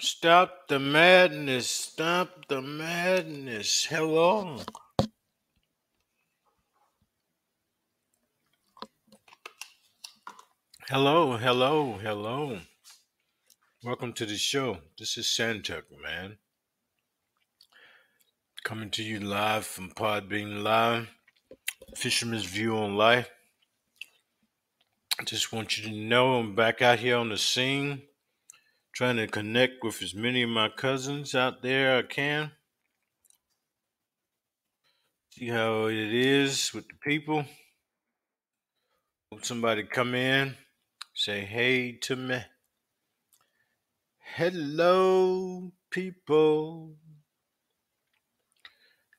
Stop the madness. Stop the madness. Hello. Hello, hello, hello. Welcome to the show. This is Santuck, man. Coming to you live from Podbean Live, Fisherman's View on Life. I just want you to know I'm back out here on the scene, trying to connect with as many of my cousins out there I can. See how it is with the people. Hope somebody come in, say hey to me. Hello, people.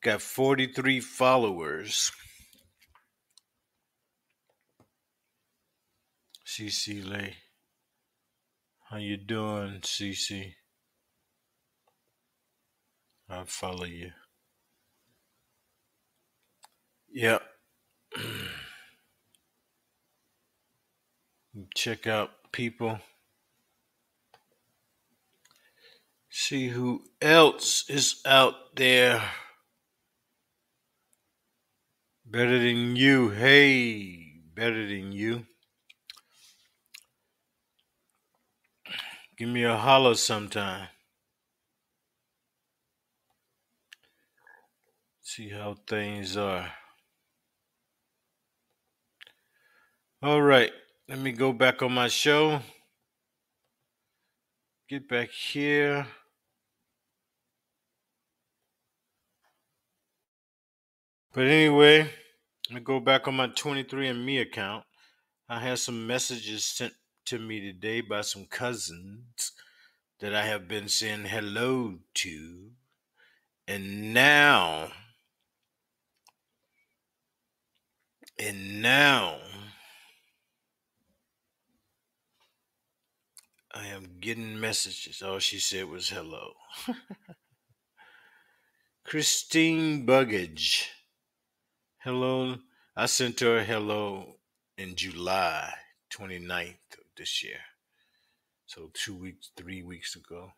Got 43 followers. CC Lay. How you doing, CC? I'll follow you. Yep. Check out people. See who else is out there. Better than you. Hey, better than you. Give me a holler sometime. See how things are. All right. Let me go back on my show. Get back here. But anyway, let me go back on my 23andMe account. I had some messages sent to me today by some cousins that I have been saying hello to. And now, I am getting messages. All she said was hello. Christine Buggage. Hello. I sent her a hello in July 29th of this year. So 3 weeks ago.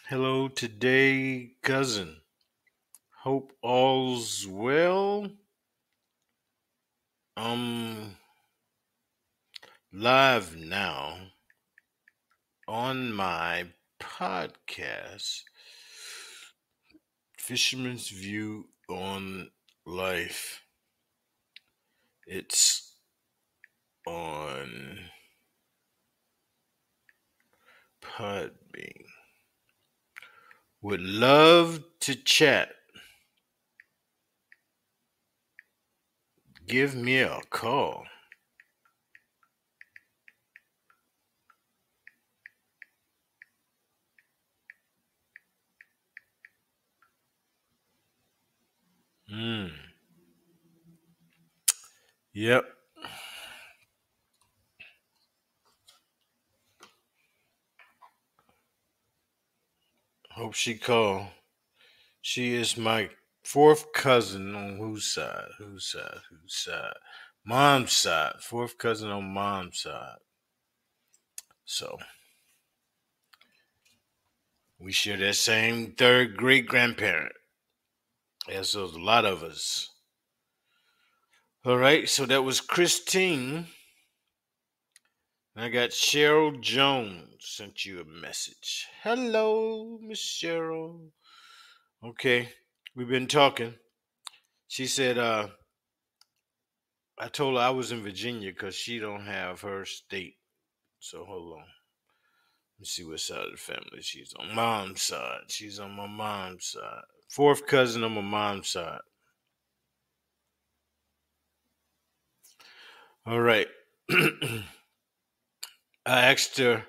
Hello today, cousin. Hope all's well. Live now on my podcast, Fisherman's View on Life. It's on Podbean. Would love to chat. Give me a call. Yep. Hope she call. She is my fourth cousin on whose side? Whose side? Mom's side. Fourth cousin on mom's side. So we share that same third great grandparent. Yeah, so there's a lot of us. All right, so that was Christine. And I got Cheryl Jones sent you a message. Hello, Miss Cheryl. Okay, we've been talking. She said, I told her I was in Virginia because she don't have her state. So hold on. Let me see what side of the family she's on. Mom's side. She's on my mom's side. Fourth cousin on my mom's side. All right. I asked her,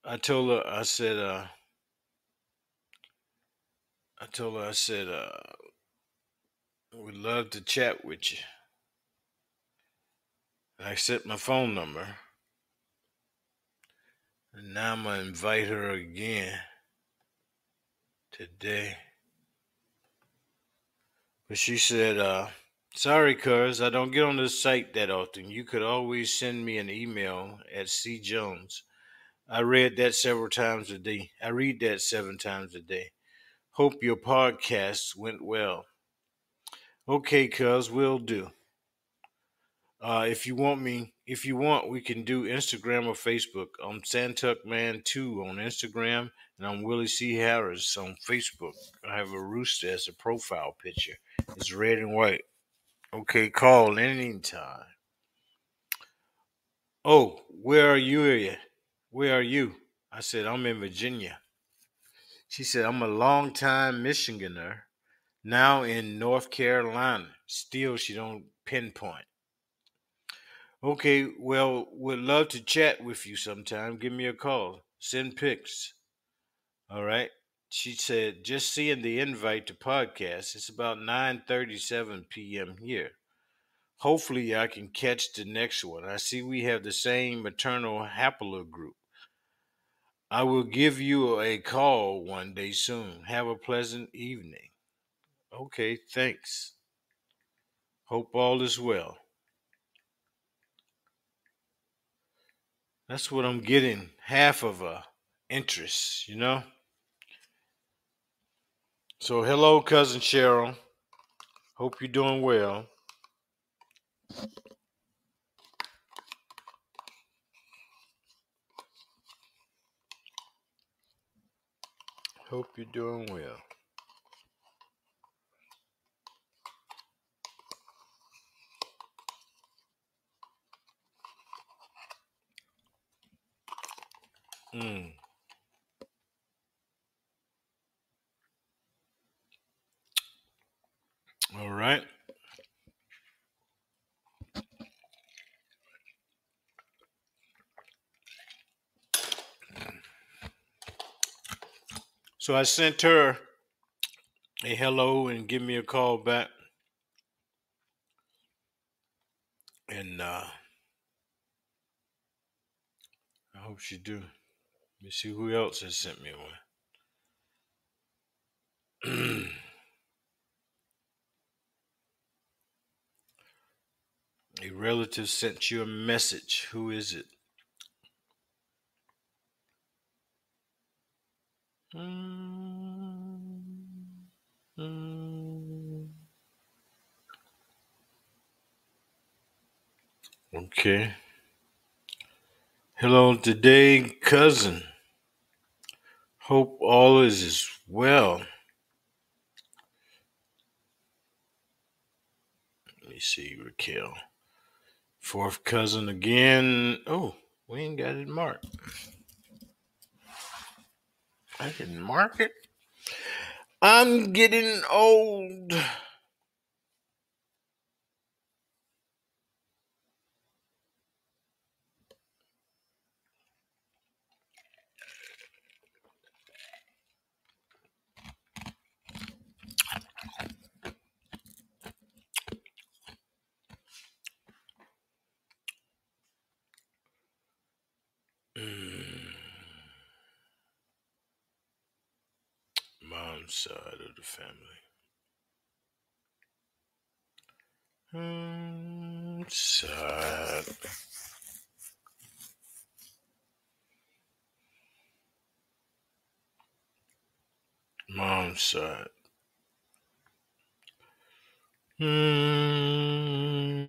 I told her, I said, we'd love to chat with you. I sent my phone number. And now I'm going to invite her again today. But she said, sorry, cuz, I don't get on this site that often. You could always send me an email at cjones I read that several times a day. I read that 7 times a day. Hope your podcast went well. Okay, cuz we'll do. If you want, we can do Instagram or Facebook. I'm Santuckman2 on Instagram, and I'm Willie C. Harris on Facebook. I have a rooster as a profile picture. It's red and white. Okay, call anytime. Oh, where are you at? Where are you? I said, I'm in Virginia. She said, I'm a longtime Michiganer, now in North Carolina. Still, she don't pinpoint. Okay, well, would love to chat with you sometime. Give me a call. Send pics. All right. She said, just seeing the invite to podcast. It's about 9:37 p.m. here. Hopefully, I can catch the next one. I see we have the same maternal haplogroup. I will give you a call one day soon. Have a pleasant evening. Okay, thanks. Hope all is well. That's what I'm getting. Half of a interest, you know? So, hello, cousin Cheryl. Hope you're doing well. Hope you're doing well. Mm. All right. So I sent her a hello and give me a call back. And I hope she do. Let me see who else has sent me one. A relative sent you a message. Who is it? Mm, mm. Okay. Hello today, cousin. Hope all is well. Let me see, Raquel. Fourth cousin again. Oh, we ain't got it marked. I didn't mark it. I'm getting old. Mm, mom's side of the family. Side. Mom's side. Hmm.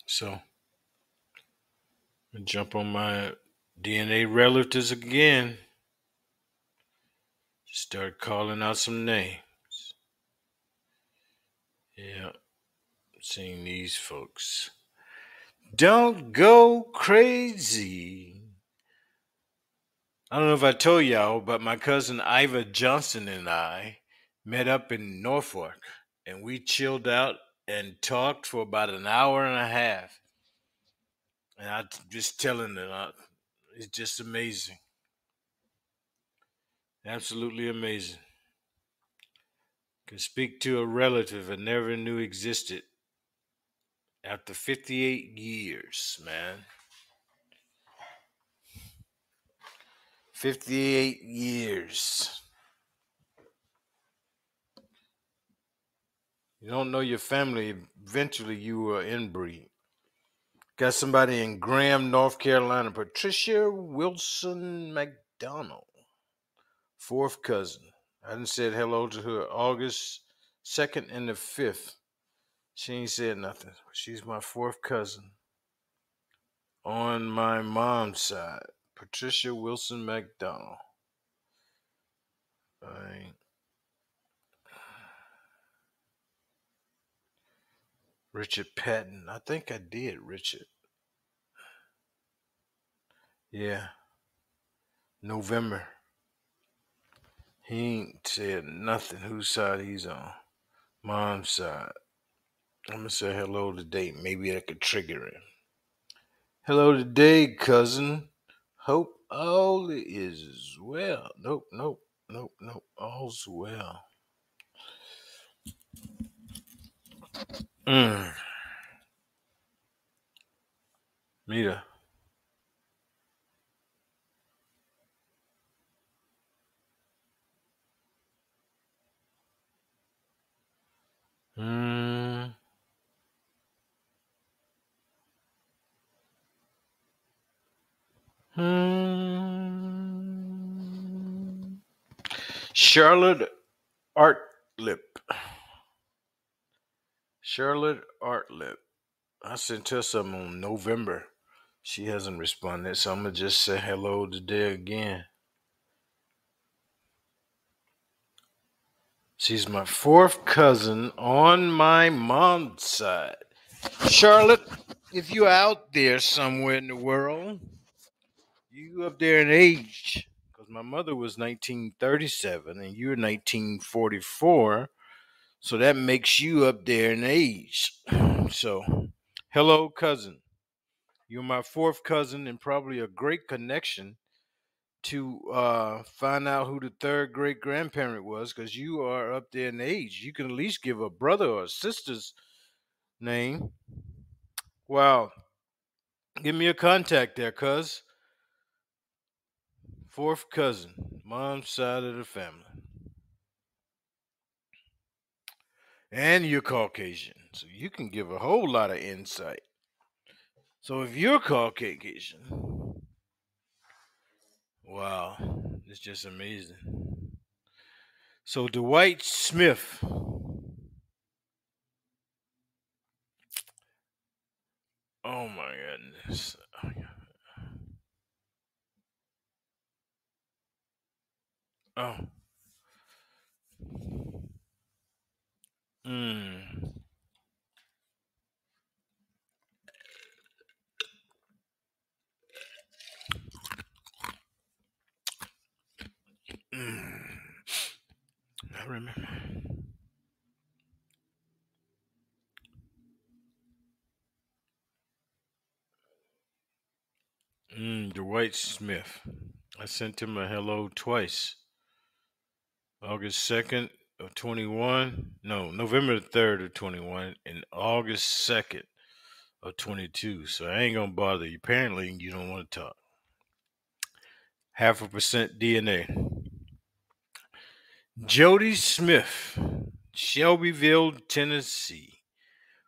So I jump on my DNA relatives again. Start calling out some names. Yeah, seeing these folks. Don't go crazy. I don't know if I told y'all, but my cousin Iva Johnson and I met up in Norfolk and we chilled out and talked for about an hour and a half. And I just telling them, it's just amazing. Absolutely amazing. Could speak to a relative I never knew existed after 58 years, man. 58 years. You don't know your family, eventually you will inbreed. Got somebody in Graham, North Carolina, Patricia Wilson McDonald, fourth cousin. I done said hello to her August 2nd and the 5th. She ain't said nothing. She's my fourth cousin on my mom's side. Patricia Wilson McDonald. All right. Richard Patton. I think I did, Richard. Yeah. November. He ain't said nothing whose side he's on. Mom's side. I'm gonna say hello today. Maybe I could trigger him. Hello today, cousin. Hope all is well. Nope, nope, nope, nope. All's well. Mm. Mita. Mm. Mm. Charlotte Artlip. Charlotte Artlip. I sent her something on November. She hasn't responded, so I'm gonna just say hello today again. She's my fourth cousin on my mom's side. Charlotte, if you're out there somewhere in the world, you up there in age, because my mother was 1937 and you're 1944, so that makes you up there in age. So, hello, cousin. You're my fourth cousin and probably a great connection to find out who the third great grandparent was because you are up there in age. You can at least give a brother or a sister's name. Wow. Give me a contact there, cuz. Fourth cousin, mom's side of the family. And you're Caucasian, so you can give a whole lot of insight. So if you're Caucasian, wow, it's just amazing. So Dwight Smith. Oh my goodness. Oh. Mm. Mm. I remember. Dwight Smith. I sent him a hello twice. August 2nd of 21. No, November the 3rd of 21 and August 2nd of 22. So I ain't going to bother you. Apparently, you don't want to talk. 0.5% DNA. Jody Smith, Shelbyville, Tennessee.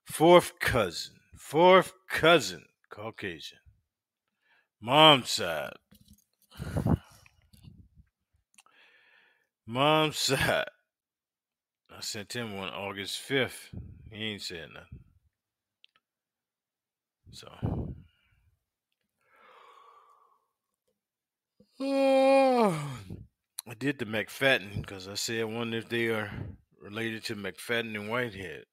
Fourth cousin. Fourth cousin. Caucasian. Mom's side. Mom's side. I sent him one August 5th. He ain't said nothing. So. Oh, I did the McFadden because I said I wonder if they are related to McFadden and Whitehead.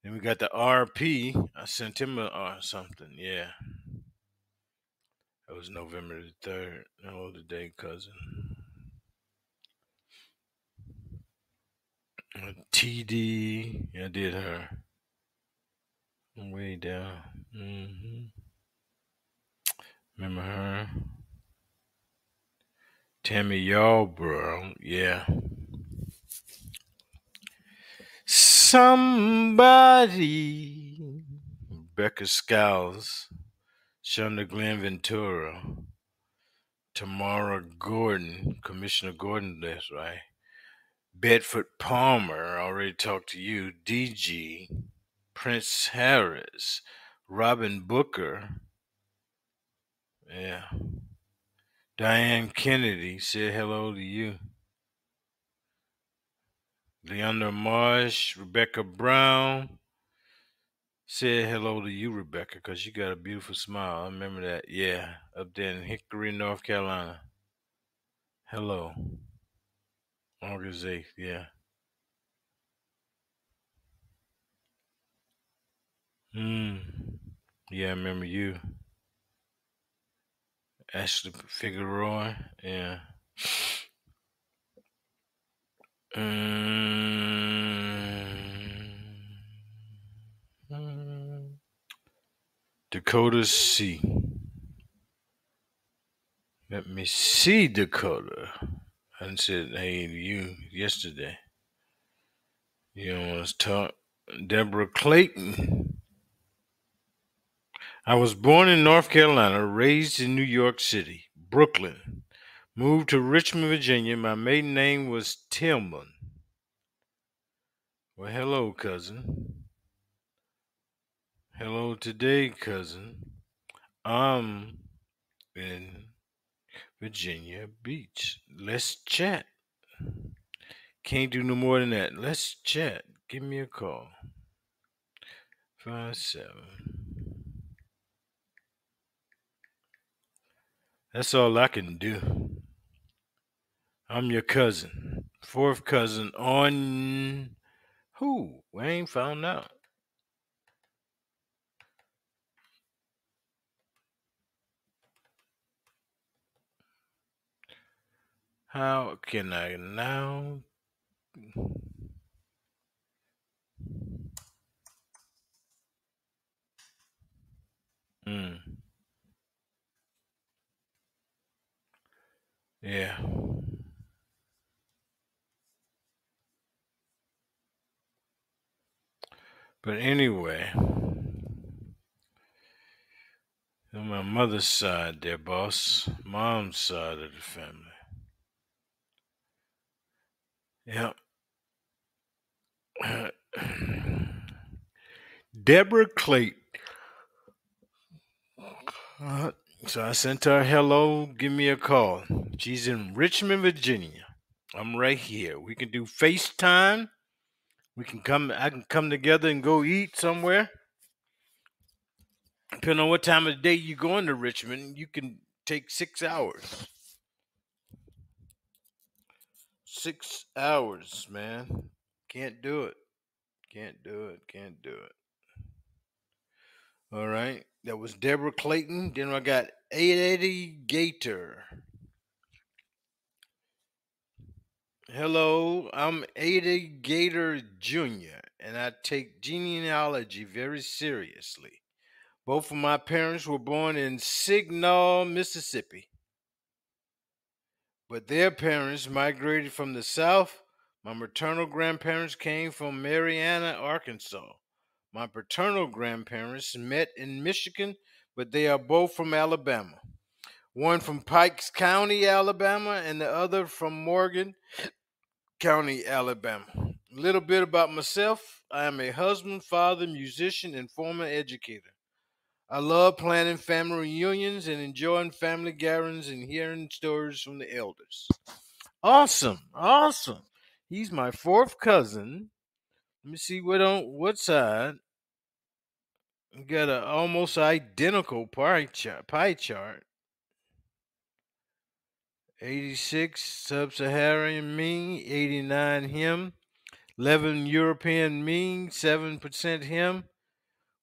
Then we got the RP. I sent him something. Yeah. That was November the 3rd. Hello today, cousin. TD. I did her. Way down. Remember her? Tammy Yarborough. Yeah. Somebody. Rebecca Skiles. Shonda Glenn Ventura. Tamara Gordon. Commissioner Gordon, that's right. Bedford Palmer. I already talked to you. DG. Prince Harris. Robin Booker. Yeah. Diane Kennedy said hello to you. Leandra Marsh, Rebecca Brown said hello to you, Rebecca, because you got a beautiful smile. I remember that. Yeah, up there in Hickory, North Carolina. Hello. August 8th, yeah. Yeah, I remember you. Ashley Figueroa, yeah. Dakota C. Let me see, Dakota. I said hey to you yesterday. You don't want to talk. Deborah Clayton. I was born in North Carolina, raised in New York City, Brooklyn. Moved to Richmond, Virginia. My maiden name was Tillman. Well, hello, cousin. Hello today, cousin. I'm in Virginia Beach. Let's chat. Can't do no more than that. Let's chat. Give me a call. 57. That's all I can do. I'm your cousin. Fourth cousin on who? We ain't found out. How can I now? Mm, yeah. But anyway, on my mother's side, there, boss. Mom's side of the family. Yep. Deborah Clayton. Uh, so I sent her hello, give me a call. She's in Richmond, Virginia. I'm right here. We can do FaceTime. I can come together and go eat somewhere. Depending on what time of the day you go into Richmond, you can take 6 hours. 6 hours, man. Can't do it. Can't do it. Can't do it. All right. That was Deborah Clayton. Then I got Eddie Gator. Hello, I'm Ada Gator Jr., and I take genealogy very seriously. Both of my parents were born in Signal, Mississippi, but their parents migrated from the South. My maternal grandparents came from Marianna, Arkansas. My paternal grandparents met in Michigan, but they are both from Alabama. One from Pikes County, Alabama, and the other from Morgan County, Alabama. A little bit about myself. I am a husband, father, musician, and former educator. I love planning family reunions and enjoying family gatherings and hearing stories from the elders. Awesome, awesome. He's my fourth cousin. Let me see what side. We got an almost identical pie chart. 86 Sub-Saharan me, 89 him, 11 European me, 7% him,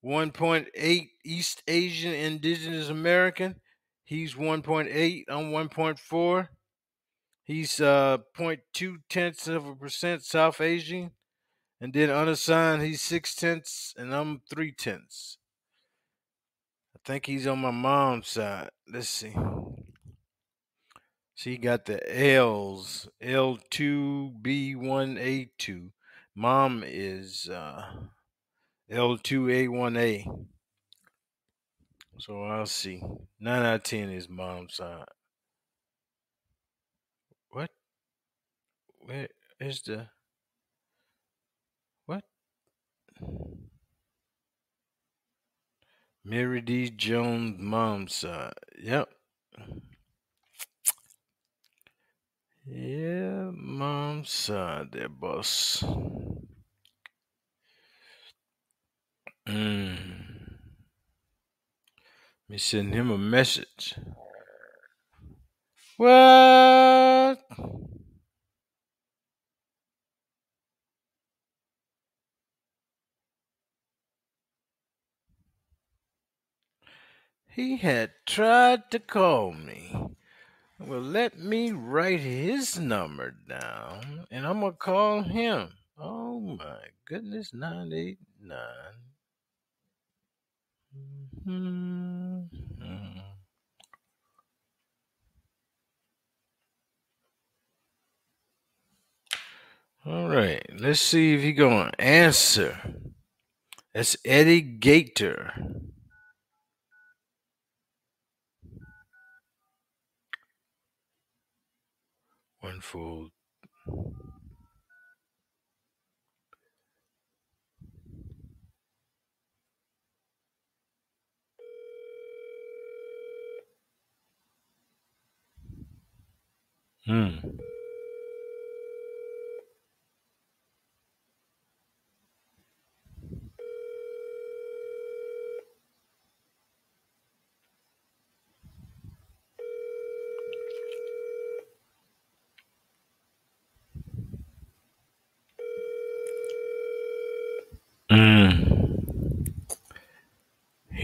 1.8 East Asian Indigenous American. He's 1.8. I'm 1.4. He's 0.2 tenths of a percent South Asian. And then unassigned, he's 6 tenths, and I'm 3 tenths. I think he's on my mom's side. Let's see. She got the L's, L2B1A2. Mom is L2A1A. So I'll see. 9 out of 10 is mom's side. What? Where is the. What? Mary D. Jones' mom's side. Yep. Yeah, mom's side there, boss. Me send him a message. What? He had tried to call me. Well, let me write his number down and I'm going to call him. Oh my goodness, 989. Mm-hmm. All right, let's see if he gonna answer. That's Eddie Gator. One full. Hmm.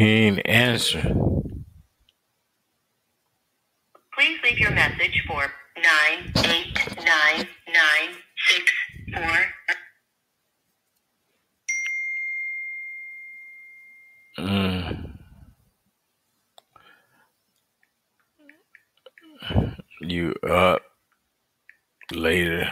He ain't answering. Please leave your message for 9899664. You up later.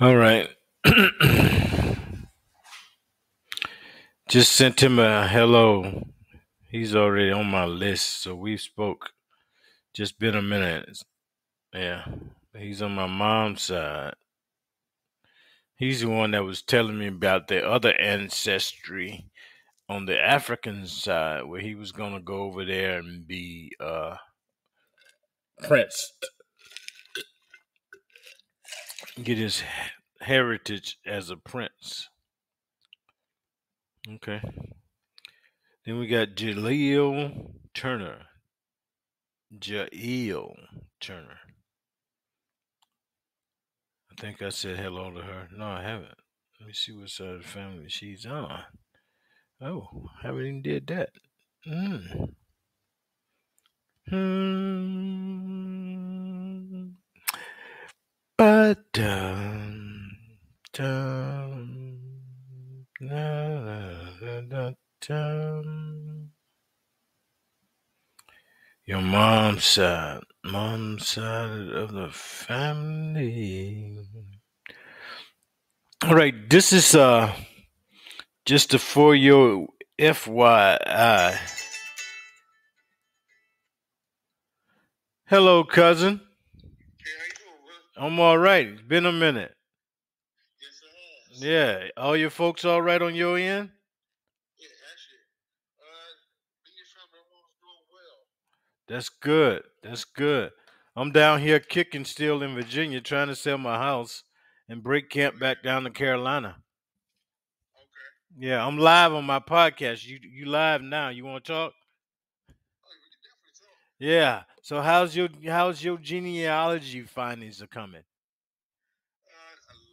All right. Just sent him a hello. He's already on my list, so we spoke. Just been a minute. Yeah. He's on my mom's side. He's the one that was telling me about the other ancestry on the African side, where he was gonna go over there and be prince, get his heritage as a prince. Okay. Then we got Jaleel Turner. Jael Turner. I think I said hello to her. No, I haven't. Let me see what side of the family she's on. Oh, haven't even did that. But your mom's side of the family. All right, this is just for your FYI. Hello, cousin. Hey, how you doing, bro? I'm all right. It's been a minute. Yes, it has. Yeah, all your folks all right on your end? Yeah, actually, me and family, everyone's doing well. That's good. That's good. I'm down here kicking still in Virginia, trying to sell my house and break camp back down to Carolina. Okay. Yeah, I'm live on my podcast. You live now. You want to talk? Oh, we can definitely talk. Yeah. So how's your genealogy findings are coming? A lot is going on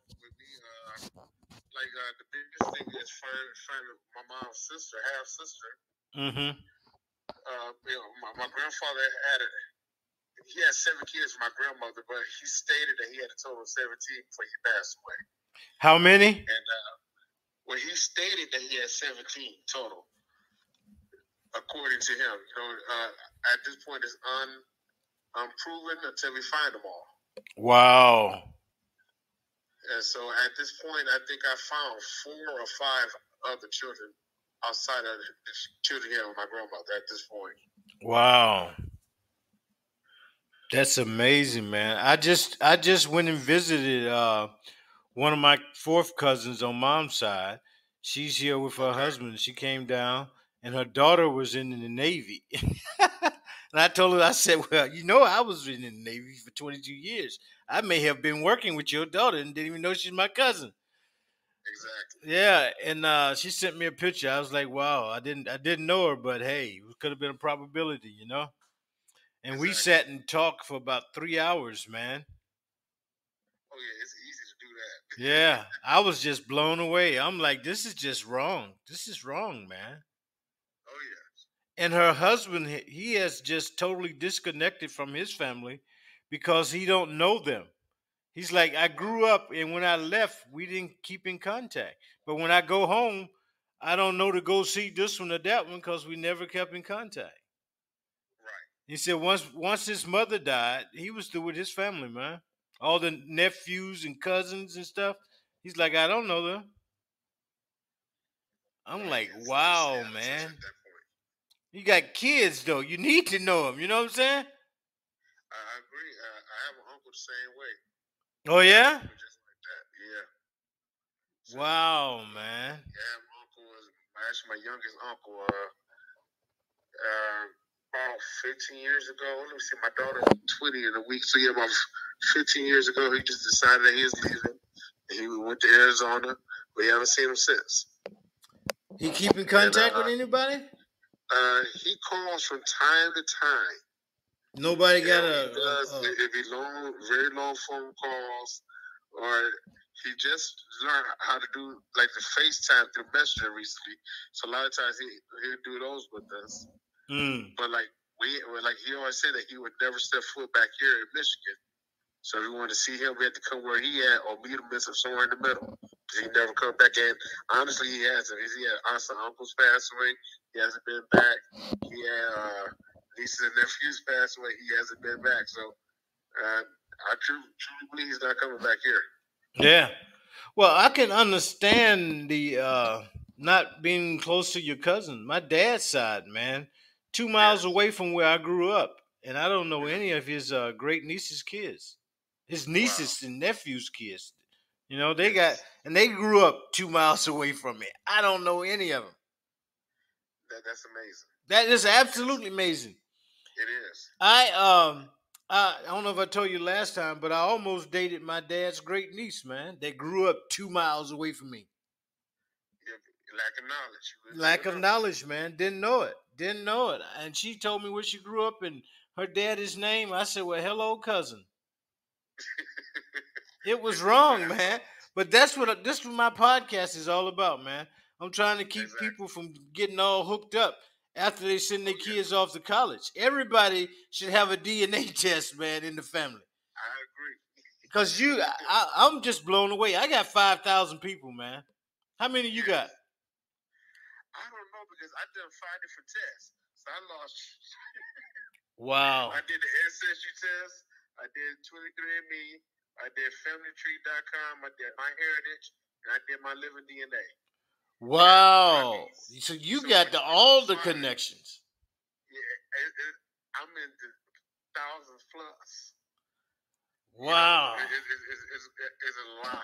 with me. Like the biggest thing is finding my mom's sister, half sister. Mm-hmm. My grandfather he had 7 kids with my grandmother, but he stated that he had a total of 17 before he passed away. How many? And he stated that he had 17 total, according to him. At this point, it's unproven until we find them all. Wow. And so at this point, I think I found 4 or 5 other children outside of the children here with my grandmother at this point. Wow. That's amazing, man. I just went and visited one of my fourth cousins on mom's side. She's here with her husband. She came down and her daughter was in the Navy. And I told her, I said, well, I was in the Navy for 22 years. I may have been working with your daughter and didn't even know she's my cousin. Exactly. Yeah, and she sent me a picture. I was like, wow, I didn't know her, but hey, it could have been a probability, And we sat and talked for about 3 hours, man. Oh yeah, it's easy to do that. Yeah, I was just blown away. I'm like, this is just wrong. This is wrong, man. Oh yeah. And her husband, he has just totally disconnected from his family because he don't know them. He's like, I grew up, and when I left, we didn't keep in contact. But when I go home, I don't know to go see this one or that one because we never kept in contact. Right. He said once his mother died, he was through with his family, man. All the nephews and cousins and stuff. He's like, I don't know them. I'm like, wow, man. You got kids though. You need to know them. You know what I'm saying? I agree. I have an uncle the same way. Oh yeah. Just like that. Yeah. So, wow, man. Yeah, my uncle was actually my youngest uncle. About 15 years ago. Let me see. My daughter's 20 in a week. So yeah, about 15 years ago, he just decided that he was leaving. And he went to Arizona. We haven't seen him since. He keep in And contact with anybody? he calls from time to time. Nobody got And he does it be long, very long phone calls, or he just learned how to do like the FaceTime through Messenger recently. So a lot of times he'll do those with us. But like he always said that he would never step foot back here in Michigan. So if we wanted to see him, we had to come where he at or meet him somewhere in the middle. He never come back in. Honestly, he hasn't. He had aunts and uncles pass away. He hasn't been back. He had nieces and nephews pass away. He hasn't been back. So I truly believe he's not coming back here. Yeah. Well, I can understand the not being close to your cousin. My dad's side, man, 2 miles away from where I grew up, and I don't know any of his great niece's kids. His nieces and nephews' kids. You know, they grew up 2 miles away from me. I don't know any of them. That's amazing. That is absolutely amazing. It is. I don't know if I told you last time, but I almost dated my dad's great niece, man. They grew up 2 miles away from me. Lack of knowledge. Lack of knowledge, man. Didn't know it. And she told me where she grew up and her daddy's name. I said, well, hello, cousin. It was wrong, man. But this is what my podcast is all about, man. I'm trying to keep people from getting all hooked up after they send their kids off to college. Everybody should have a DNA test, man, in the family. I agree. Because I'm just blown away. I got 5,000 people, man. How many you got? I don't know because I done 5 different tests. So I lost. Wow. I did the Ancestry test. I did 23andMe. I did FamilyTree.com. I did MyHeritage. And I did my Living DNA. Wow. So you got all the connections. Yeah. I'm in the thousands plus. Wow. It's a lot.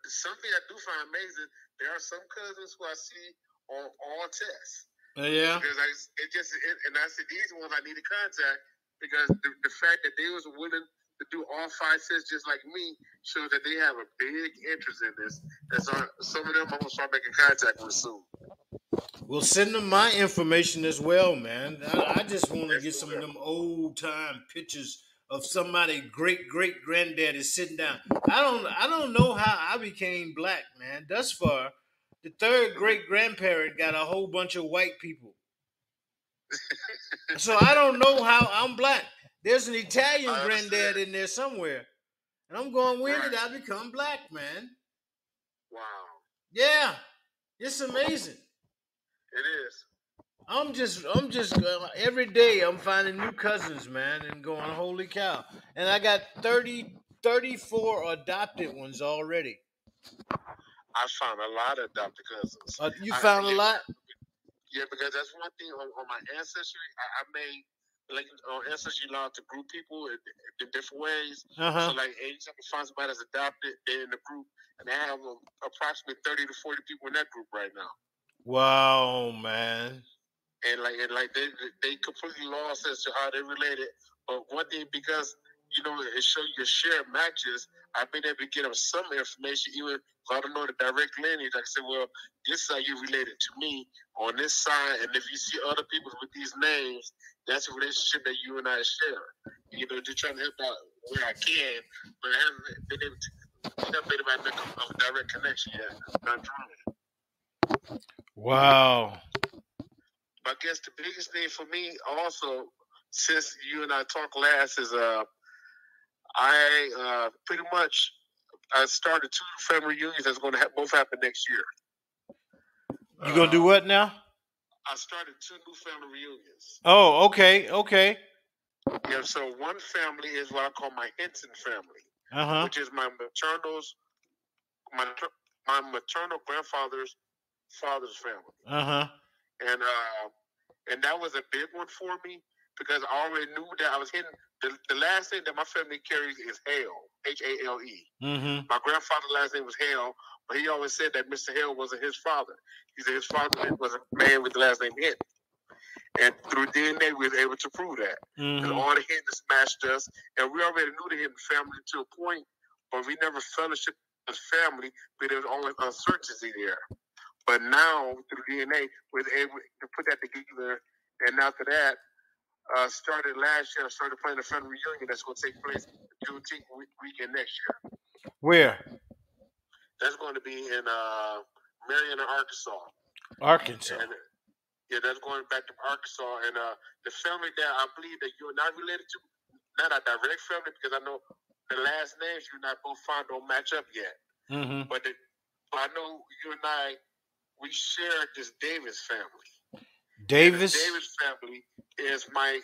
Something I do find amazing, there are some cousins who I see on all tests. Yeah. Because I said these ones I need to contact because the fact that they was willing to do all 5 tests just like me shows that they have a big interest in this. And so some of them I'm gonna start making contact with soon. We'll send them my information as well, man. I just want to get some of them old time pictures of somebody great granddaddy sitting down. I don't know how I became black, man. Thus far, the third great grandparent got a whole bunch of white people. So I don't know how I'm black. There's an Italian granddad in there somewhere. And I'm going, when did I become black, man? Wow. Yeah. It's amazing. It is. I'm just every day I'm finding new cousins, man, and going, holy cow. And I got 34 adopted ones already. I found a lot of adopted cousins. You found a lot? Yeah, because that's one thing on my Ancestry. I made, like, on Ancestry, allowed to group people in different ways. So, like, anytime I find somebody that's adopted, they're in the group, and I have approximately 30 to 40 people in that group right now. Wow, man. And they completely lost as to how they related. But one thing, because it shows your share matches, I've been able to get them some information, even if I don't know the direct lineage. I can say, well, this is how you related to me on this side, and if you see other people with these names, that's a relationship that you and I share. Just trying to help out where I can, but I haven't been able to make a direct connection yet. I'm trying. Wow. I guess the biggest thing for me also, since you and I talked last, is I pretty much started 2 family reunions that's going to both happen next year. You gonna do what now? I started 2 new family reunions. Oh, okay. Yeah, so one family is what I call my Hinton family, which is my maternal grandfather's father's family. And that was a big one for me because I already knew that I was hitting the last name that my family carries is Hale, Hale. My grandfather's last name was Hale, but he always said that Mr. Hale wasn't his father. He said his father was a man with the last name Hinton. And through DNA, we were able to prove that. Because all the Hintons matched us, and we already knew the Hinton family to a point, but we never fellowshiped as family, but there was always uncertainty there. But now through DNA, we're able to put that together. And after that, started last year. I started playing a family reunion that's going to take place Juneteenth weekend next year. Where? That's going to be in Marion, Arkansas. Arkansas. And, yeah, that's going back to Arkansas. And the family that I believe that you're not related to, not a direct family, because I know the last names you and I both found don't match up yet. Mm-hmm. But I know you and I, we share this Davis family. Davis? And the Davis family is my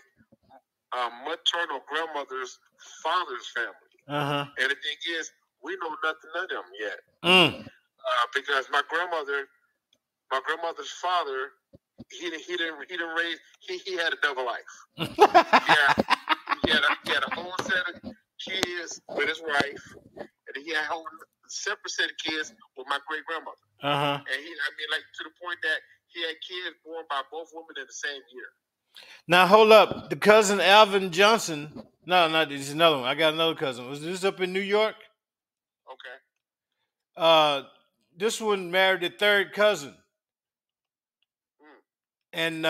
maternal grandmother's father's family. Uh-huh. And the thing is, we know nothing of them yet. Because my grandmother's father, he had a double life. he had a whole set of kids with his wife, and he had a whole separate set of kids with my great grandmother. Uh-huh. And to the point that he had kids born by both women in the same year. Now hold up, the cousin Alvin Johnson. No, this is another one. I got another cousin. Was this up in New York? Okay. This one married the third cousin. And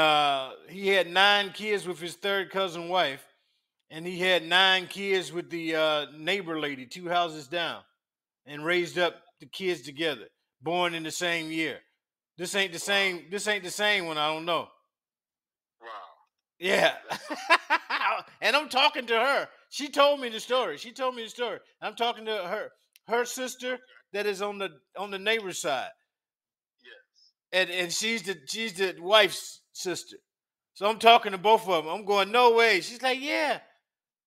he had 9 kids with his third cousin wife, and he had 9 kids with the neighbor lady 2 houses down, and raised up the kids together, born in the same year. This ain't the same. This ain't the same one. I don't know. Wow. Yeah. And I'm talking to her. She told me the story. I'm talking to her sister that is on the neighbor's side. Yes. And she's the wife's sister. So I'm talking to both of them. I'm going, no way. She's like, yeah,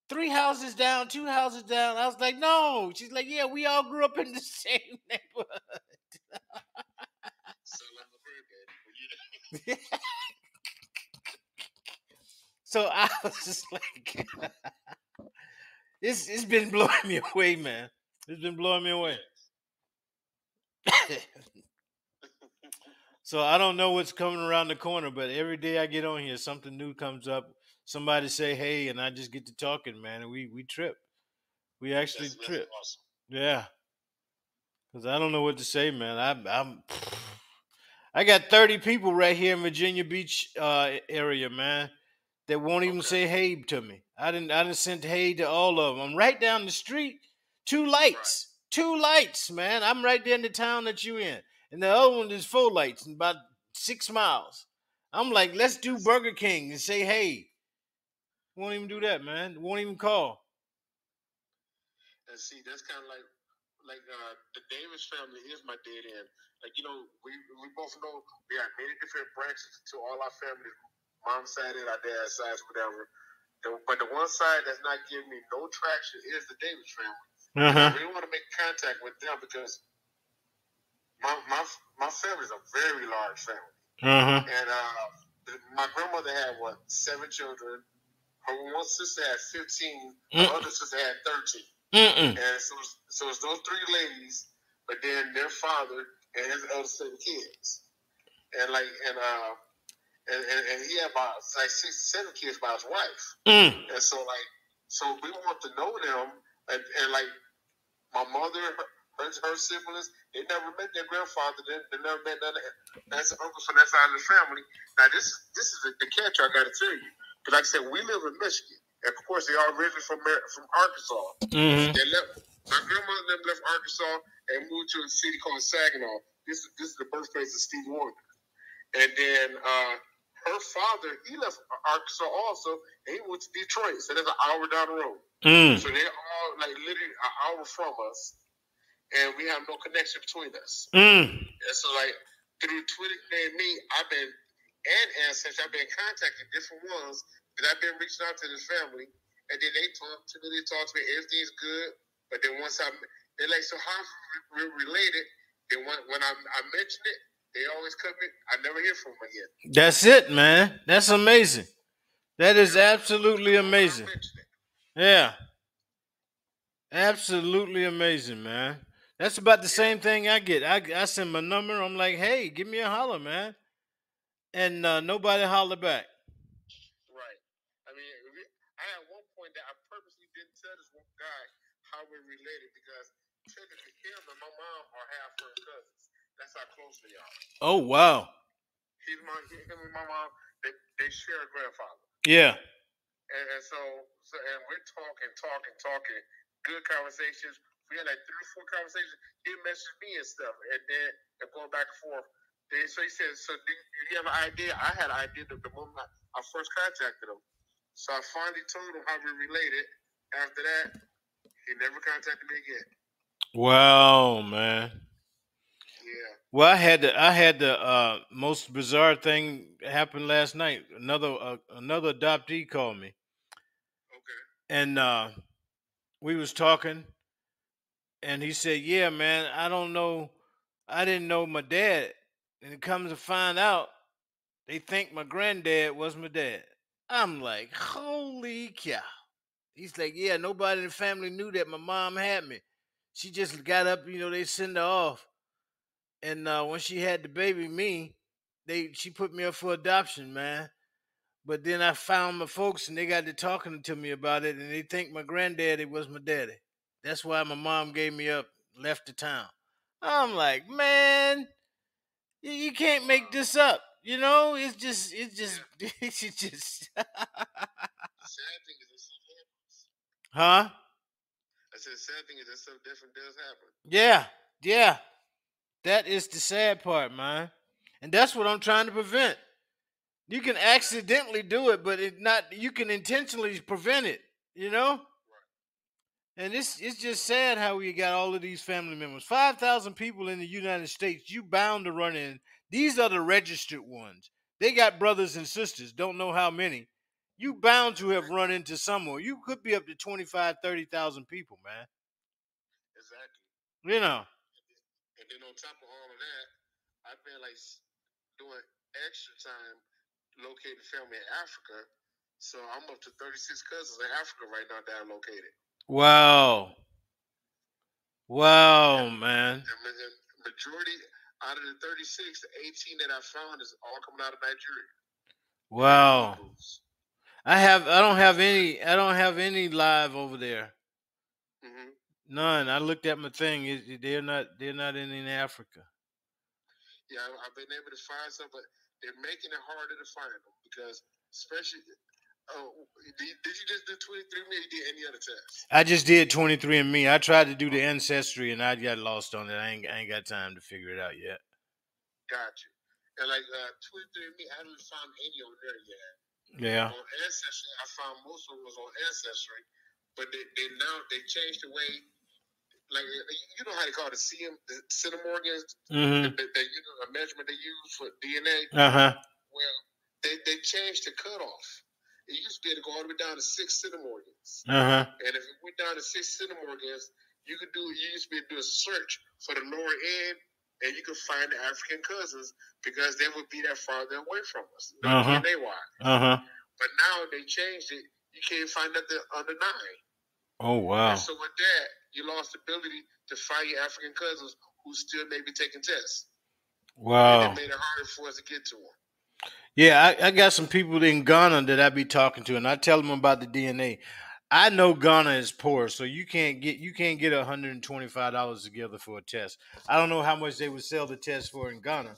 3 houses down, 2 houses down. I was like, no. She's like, yeah, we all grew up in the same neighborhood. So I was just like, it's been blowing me away, man. It's been blowing me away. So I don't know what's coming around the corner, but every day I get on here, something new comes up. Somebody say, hey, and I just get to talking, man, and we trip. We actually trip. Awesome. Yeah. Because I don't know what to say, man. I got 30 people right here in Virginia Beach area, man, that won't even say hey to me. I didn't send hey to all of them. I'm right down the street. 2 lights. Right. 2 lights, man. I'm right there in the town that you in. And the other one is 4 lights in about 6 miles. I'm like, let's do Burger King and say hey. Won't even do that, man. Won't even call. And see, that's kind of like the Davis family is my dead end. Like, you know, we both know we have many different branches to all our families, mom's side and our dad's side, whatever. But the one side that's not giving me no traction is the Davis family. Uh-huh. I really want to make contact with them because my family is a very large family. Uh-huh. And my grandmother had 7 children. Her one sister had 15. Her other sister had 13. Mm-mm. And so it's those 3 ladies, but then their father and his other 7 kids, and he had about 6, 7 kids by his wife, and so we want to know them, and like my mother, her siblings, they never met their grandfather, they never met that's uncles from that side of the family. Now this is the catch I got to tell you, because like I said, we live in Michigan. And of course, they are originally from Arkansas. Mm-hmm. My grandmother left Arkansas and moved to a city called Saginaw. This is the birthplace of Stevie Wonder. And then her father, he left Arkansas also, and he went to Detroit. So that's an hour down the road. So they're all like literally an hour from us, and we have no connection between us. And so like through Twitter and me, and Ancestry, I've been contacting different ones. Because I've been reaching out to this family, and then they talk to me, everything's good. But then once they're like, so how we're related? Then when I mention it, they always cut me. I never hear from them again. That's it, man. That's amazing. That is absolutely amazing. Yeah. Absolutely amazing, man. That's about the same thing I get. I send my number. I'm like, hey, give me a holler, man. And nobody holler back. Right. I mean, I had one point that I purposely didn't tell this one guy how we're related because technically him and my mom are half first cousins. That's how close they are. Oh, wow. Him and my mom, they share a grandfather. Yeah. And so and we're talking. Good conversations. We had like 3 or 4 conversations. He messaged me and stuff, and then going back and forth. So he said, "So do you have an idea?" I had an idea the moment I first contacted him. So I finally told him how we related. After that, he never contacted me again. Wow, man. Yeah. Well, I had the most bizarre thing happen last night. Another adoptee called me, Okay. and we was talking, and he said, "Yeah, man, I didn't know my dad, and it comes to find out, they think my granddad was my dad." I'm like, "Holy cow!" He's like, "Yeah, nobody in the family knew that my mom had me. She just got up, they send her off, and when she had the baby, she put me up for adoption, man. But then I found my folks, and they got to talking to me about it, and they think my granddaddy was my daddy. That's why my mom gave me up, left the town." I'm like, "Man, you can't make this up. It's just, it's just, The sad thing is, this stuff happens. huh? I said, the sad thing is, that stuff different does happen. Yeah. That is the sad part, man. And that's what I'm trying to prevent. You can accidentally do it, but you can intentionally prevent it, you know? And it's just sad how we got all of these family members. 5,000 people in the United States, you bound to run in. These are the registered ones. They got brothers and sisters, don't know how many. You bound to have run into someone. You could be up to 25, 30,000 people, man. Exactly. You know. And then on top of all of that, I've been like doing extra time locating family in Africa. So I'm up to 36 cousins in Africa right now that are located. Wow, man. And majority out of the 36, the 18 that I found is all coming out of Nigeria. Wow. I don't have any live over there. Mm-hmm. None. I looked at my thing. They're not in Africa. Yeah, I've been able to find some, but they're making it harder to find them because, especially, did you just do 23andMe or you did any other test? I just did 23andMe. I tried to do the ancestry and I got lost on it. I ain't got time to figure it out yet. Gotcha. And like 23andMe, I haven't found any on there yet. Yeah. On Ancestry, I found most of them was on Ancestry, but they changed the way. Like, you know how they call it the centimorgans, Mm-hmm. A measurement they use for DNA. Well, they changed the cutoff. It used to be able to go all the way down to 6 centimorgans. And if it went down to 6 centimorgans, you used to be able to do a search for the lower end, and you could find the African cousins because they would be that farther away from us, DNA wise. But now they changed it. You can't find nothing under 9. Oh, wow. And so with that, you lost the ability to find your African cousins who still may be taking tests. Wow. And it made it harder for us to get to them. Yeah, I got some people in Ghana that I be talking to, and I tell them about the DNA. I know Ghana is poor, so you can't get $125 together for a test. I don't know how much they would sell the test for in Ghana,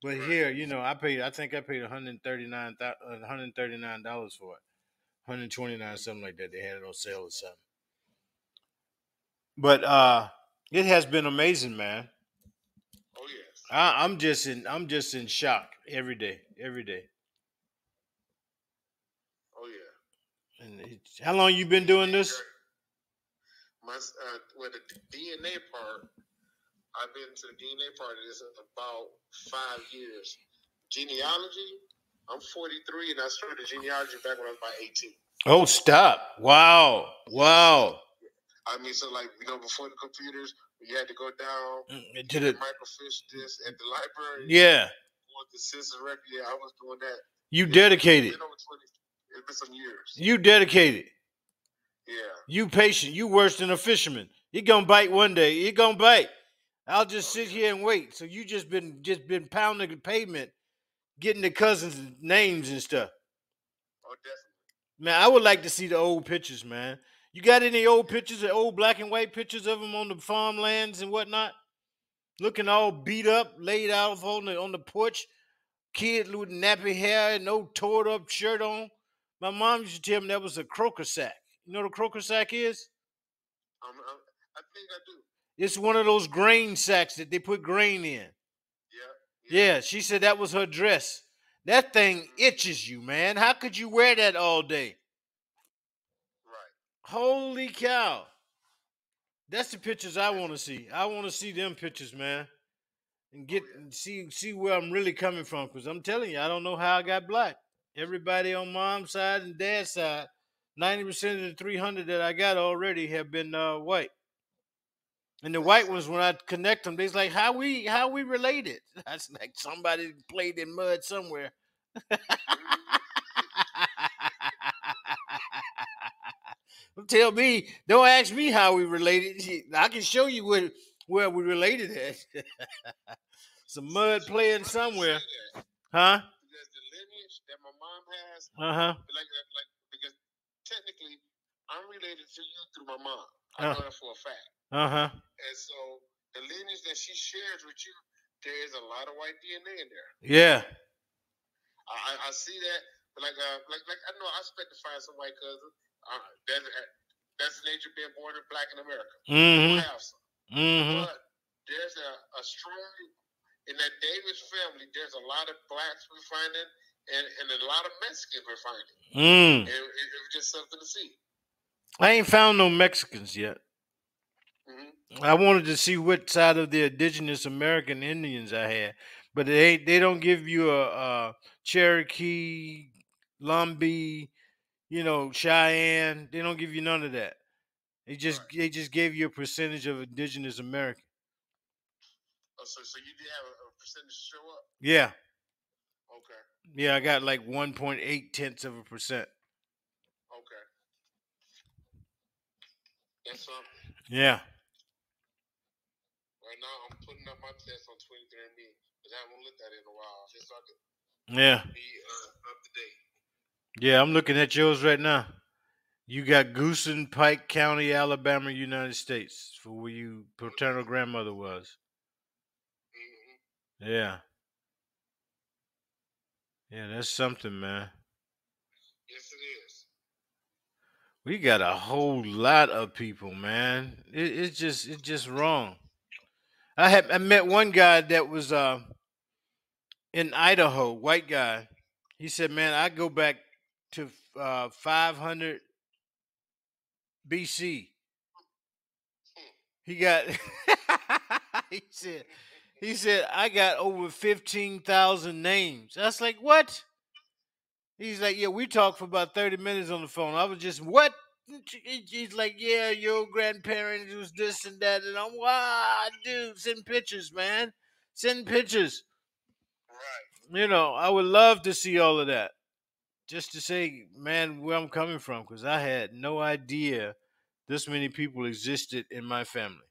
but here, I think I paid $139 for it, $129 something like that. They had it on sale or something. But it has been amazing, man. Oh yes. I'm just in shock every day. Oh yeah. And how long you been doing this? With the DNA part, I've been to the DNA part of this about 5 years. Genealogy, I'm 43 and I started genealogy back when I was about 18. Oh, stop. Wow. I mean, so like, before the computers, you had to go down to the microfiche this at the library. Yeah. Want the census record. Yeah, I was doing that. You dedicated. It's been some years. You dedicated. Yeah. You patient. You worse than a fisherman. You're gonna bite one day. You're gonna bite. I'll just sit here and wait. So you just been pounding the pavement, getting the cousins' names and stuff. Oh, definitely. Man, I would like to see the old pictures, man. You got any old pictures, old black and white pictures of them on the farmlands and whatnot? looking all beat up, laid out on the porch. Kid with nappy hair and no tore up shirt on. My mom used to tell me that was a croaker sack. You know what a croaker sack is? I think I do. It's one of those grain sacks that they put grain in. Yeah, she said that was her dress. That thing itches you, man. How could you wear that all day? Right. Holy cow. That's the pictures I want to see. I want to see them pictures, man. And and see where I'm really coming from. Because I'm telling you, I don't know how I got black. Everybody on mom's side and dad's side, 90% of the 300 that I got already have been white. And the white ones, when I connect them, they's like, how we related? That's like somebody played in mud somewhere. Don't tell me, don't ask me how we related. I can show you where we related at. Some mud playing somewhere. Huh? Because the lineage that my mom has, Uh-huh. like because technically I'm related to you through my mom. I know that for a fact. Uh-huh. And so the lineage that she shares with you, there is a lot of white DNA in there. Yeah. I see that, but like I know I expect to find some white cousins. That's the nature of being born in black in America. Mm-hmm. We'll have some. Mm-hmm. But there's a strong in that Davis family. There's a lot of blacks we're finding, and a lot of Mexicans we're finding. And it was just something to see. I ain't found no Mexicans yet. Mm-hmm. I wanted to see what side of the indigenous American Indians I had, but they don't give you a Cherokee, Lumbee, Cheyenne. They don't give you none of that. They just gave you a percentage of indigenous American. Oh, so you did have a percentage show up? Yeah. Okay. Yeah, I got like 1.8%. Okay. That's something. Yeah. Right now, I'm putting up my test on 23andMe, because I haven't looked at it in a while, just so I can be up to date. Yeah, I'm looking at yours right now. You got Goosen, Pike County, Alabama, United States, for where your paternal grandmother was. Mm-hmm. Yeah. Yeah, that's something, man. Yes, it is. We got a whole lot of people, man. It's just wrong. I met one guy that was in Idaho, white guy. He said, "Man, I go back to 500 BC." He got he said I got over 15,000 names. I was like, "What?" He's like, "Yeah, we talked for about 30 minutes on the phone." I was just, "What?" He's like, "Yeah, your grandparents was this and that." And I'm, "Wow, dude, send pictures, man. Send pictures." Right. I would love to see all of that. Just to say, man, where I'm coming from, because I had no idea this many people existed in my family.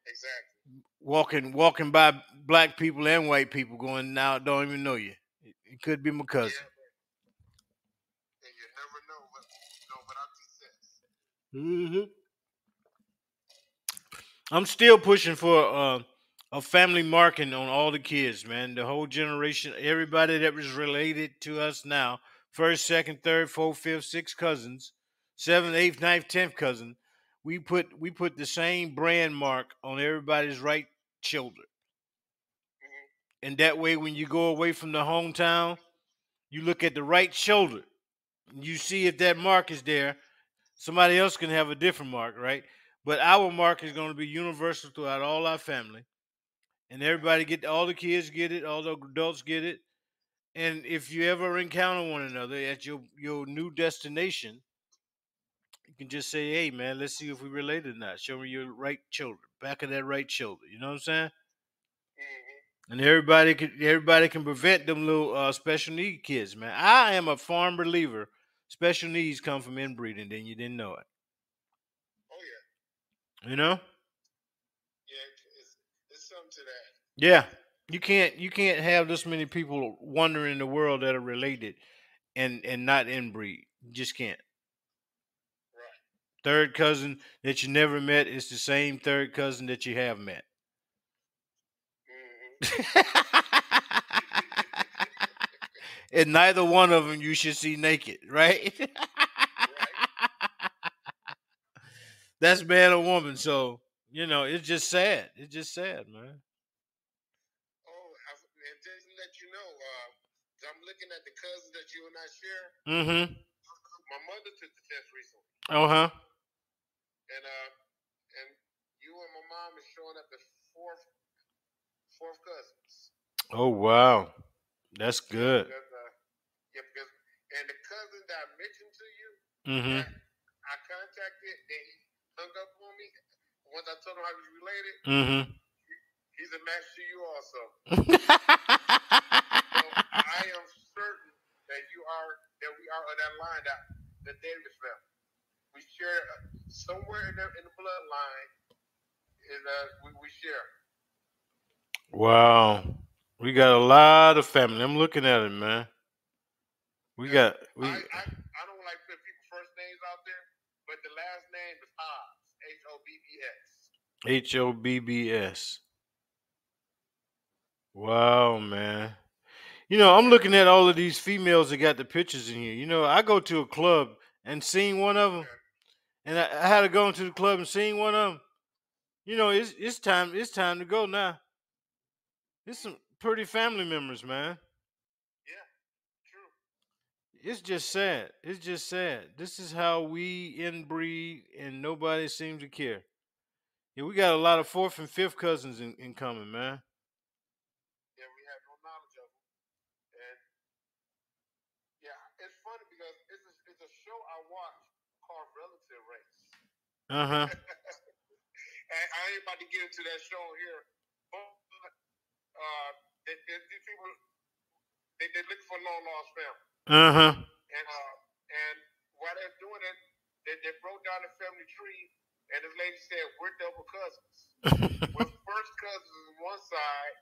Exactly. Walking by black people and white people going, now don't even know you. It could be my cousin. Yeah. And you never know without these sets. I'm still pushing for a family marking on all the kids, man. The whole generation, everybody that was related to us now, first, second, third, fourth, fifth, sixth cousins, seventh, eighth, ninth, 10th cousin. We put the same brand mark on everybody's right shoulder. Mm-hmm. And that way, when you go away from the hometown, you look at the right shoulder. You see if that mark is there. Somebody else can have a different mark, right? But our mark is going to be universal throughout all our family. And all the kids get it, all the adults get it. And if you ever encounter one another at your new destination, you can just say, "Hey, man, let's see if we related or not. Show me your right shoulder, back of that right shoulder." You know what I'm saying? Mm-hmm. And everybody can prevent them little special need kids, man. I am a firm believer. Special needs come from inbreeding, then you didn't know it. Oh yeah. You know? Yeah, it's something to that. Yeah. You can't have this many people wandering in the world that are related and not inbreed. You just can't. Right. Third cousin that you never met is the same third cousin that you have met. And neither one of them you should see naked, right? That's man or woman. So, it's just sad. It's just sad, man. Oh, and just to let you know, I'm looking at the cousins that you and I share. Mm-hmm. My mother took the test recently, Uh-huh. and you and my mom is showing up as fourth cousins. Oh, wow. That's good. Because and the cousin that I mentioned to you, Mm-hmm. I contacted and he hung up on me. Once I told him I was related, Mm-hmm. he's a match to you also. So I am certain that we are of that line, that the Davis family. We share somewhere in the bloodline. We share. Wow. We got a lot of family. I'm looking at it, man. I don't like putting people's first names out there, but the last name is Hobbs. Hobbs. Hobbs. Wow, man. I'm looking at all of these females that got the pictures in here. I go to a club and seen one of them, and I had to go into the club and seen one of them. It's time. It's time to go now. It's some pretty family members, man. Yeah, true. It's just sad. It's just sad. This is how we inbreed, and nobody seems to care. Yeah, we got a lot of fourth and fifth cousins in common, man. Yeah, we have no knowledge of them. And yeah, it's funny because it's a show I watch called Relative Race. Uh-huh. And I ain't about to get into that show here, but these people they look for long lost family. Uh-huh. And while they're doing it, they broke down the family tree, and this lady said we're double cousins. With first cousins on one side,